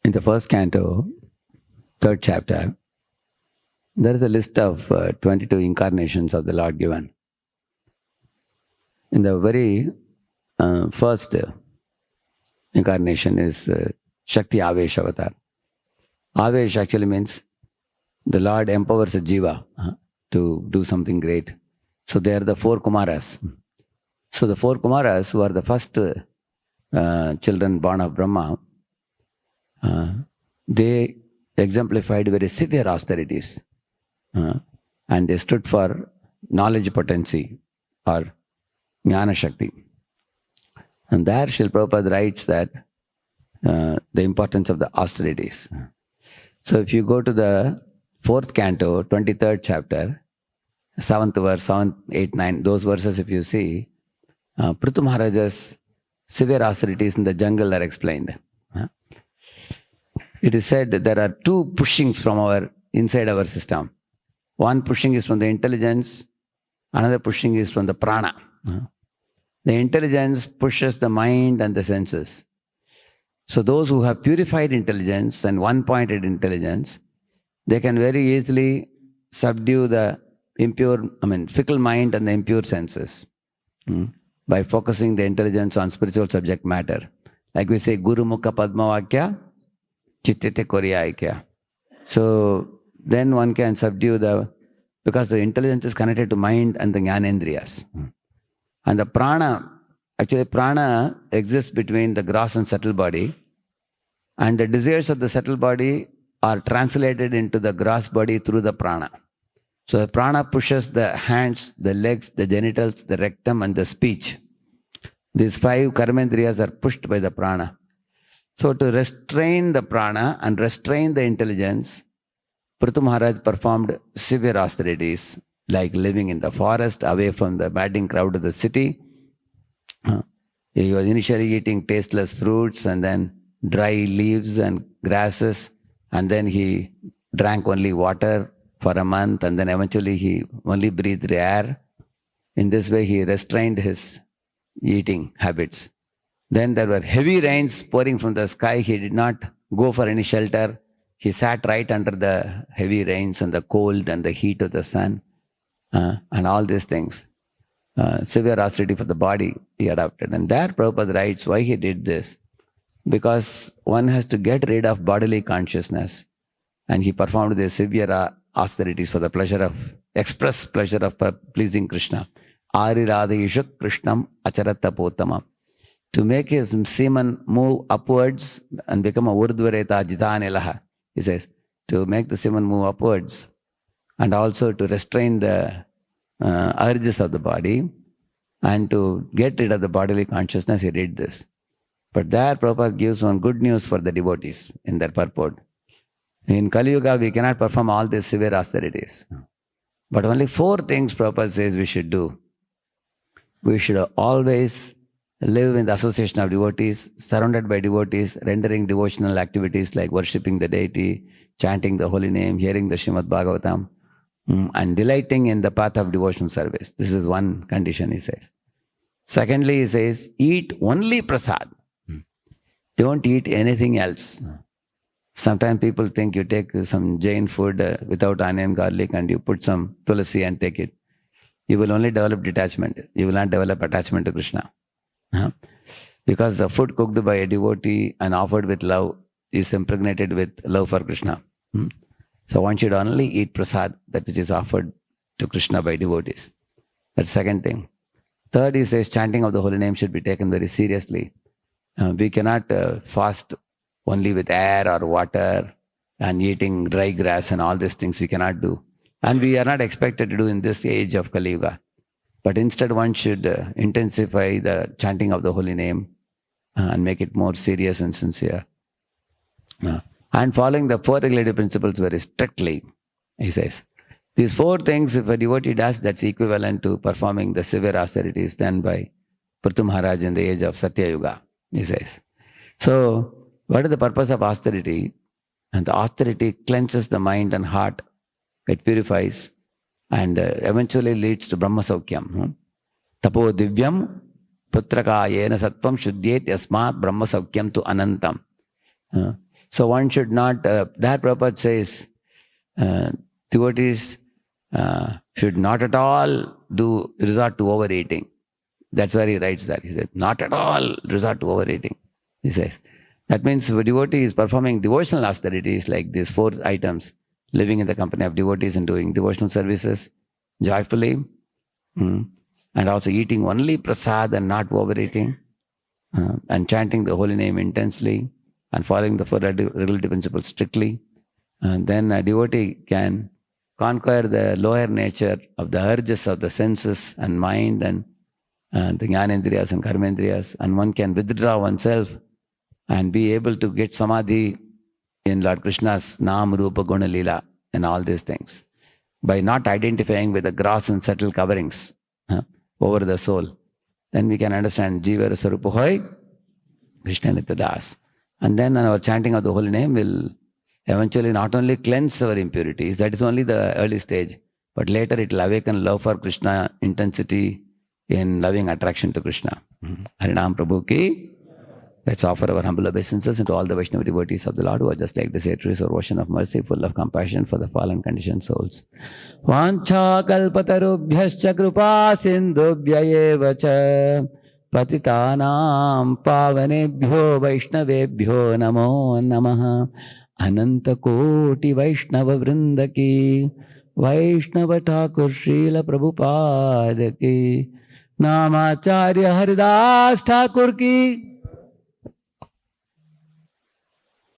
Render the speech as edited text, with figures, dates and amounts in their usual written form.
In the first canto, third chapter, there is a list of 22 incarnations of the Lord given. In the very first incarnation is Shakti Avesh Avatar. Avesh actually means the Lord empowers a jiva to do something great. So they are the four Kumaras. So the four Kumaras, who are the first children born of Brahma, they exemplified very severe austerities. And they stood for knowledge potency or Jnana Shakti. And there Srila Prabhupada writes that the importance of the austerities. So if you go to the fourth canto, 23rd chapter, 7th verse, 7, 8, 9, those verses if you see, Prithu Maharaja's severe austerities in the jungle are explained. It is said that there are two pushings from inside our system. One pushing is from the intelligence, another pushing is from the prana. The intelligence pushes the mind and the senses. So those who have purified intelligence and one-pointed intelligence, they can very easily subdue the fickle mind and the impure senses by focusing the intelligence on spiritual subject matter. Like we say, Guru Mukha Padma Vakya, Chittite Koryaikya. So then one can subdue because the intelligence is connected to mind and the Jnanendriyas. And the prana, actually prana exists between the gross and subtle body, and the desires of the subtle body are translated into the gross body through the prana. So the prana pushes the hands, the legs, the genitals, the rectum and the speech. These 5 karmendriyas are pushed by the prana. So to restrain the prana and restrain the intelligence, Prithu Maharaj performed severe austerities, like living in the forest, away from the madding crowd of the city. He was initially eating tasteless fruits and then dry leaves and grasses, and then he drank only water for a month, and then eventually he only breathed air. In this way, he restrained his eating habits. Then there were heavy rains pouring from the sky. He did not go for any shelter. He sat right under the heavy rains and the cold and the heat of the sun and all these things. Severe austerity for the body he adopted. And there Prabhupada writes why he did this. Because one has to get rid of bodily consciousness. And he performed these severe austerities for the express pleasure of pleasing Krishna. Ari Radheshyam Krishnam Acharatapotamam. To make his semen move upwards and become a urdhvareta jitanelaha. He says, to make the semen move upwards and also to restrain the urges of the body and to get rid of the bodily consciousness, he did this. But there Prabhupada gives one good news for the devotees in their purport. In Kali Yuga, we cannot perform all these severe austerities. But only 4 things Prabhupada says we should do. We should always live in the association of devotees, surrounded by devotees, rendering devotional activities like worshipping the deity, chanting the holy name, hearing the Srimad Bhagavatam, and delighting in the path of devotional service. This is one condition, he says. Secondly, he says, eat only prasad. Don't eat anything else. Sometimes people think you take some Jain food without onion, garlic, and you put some tulasi and take it. You will only develop detachment. You will not develop attachment to Krishna. Because the food cooked by a devotee and offered with love is impregnated with love for Krishna. So one should only eat prasad, that which is offered to Krishna by devotees. That's second thing. Third, he says chanting of the holy name should be taken very seriously. We cannot fast only with air or water and eating dry grass and all these things we cannot do. And we are not expected to do in this age of Kali Yuga. But instead one should intensify the chanting of the holy name and make it more serious and sincere. And following the 4 regulative principles very strictly, he says. These 4 things, if a devotee does, that's equivalent to performing the severe austerities done by Prithu Maharaj in the age of Satya Yuga, he says. So, what is the purpose of austerity? And the austerity cleanses the mind and heart. It purifies and eventually leads to Brahma Saukyam. Tapo Divyam Putraka Yena Sattvam Shuddhyet Yasmat Brahma Saukyam tu Anantam. So one should not, there Prabhupada says, devotees should not at all resort to overeating. That's where he writes that. He said, not at all resort to overeating, he says. That means if a devotee is performing devotional austerities like these 4 items, living in the company of devotees and doing devotional services joyfully, and also eating only prasad and not overeating, and chanting the holy name intensely, and following the 4 regulative principles strictly, and then a devotee can conquer the lower nature of the urges of the senses and mind and the jnanendriyas and karmendriyas, and one can withdraw oneself and be able to get samadhi in Lord Krishna's Nam, Rupa, Guna, Leela and all these things by not identifying with the gross and subtle coverings over the soul. Then we can understand Jiva Sarupa Hoy, Krishna Nityadas. And then our chanting of the holy name will eventually not only cleanse our impurities, that is only the early stage, but later it will awaken love for Krishna, intensity in loving attraction to Krishna. Harinam Prabhu ki. Let's offer our humble obeisances into all the Vaishnava devotees of the Lord who are just like the satyrs or ocean of mercy, full of compassion for the fallen conditioned souls. Vancha kalpatarubhyascha kripa sindhubhya eva cha patitanam pavanebhyo vaishnavebhyo namo namaha. Ananta koti Vaishnava vrinda ki, Vaishnava Thakur Srila Prabhupada ki, Namacharya Haridas Thakur ki.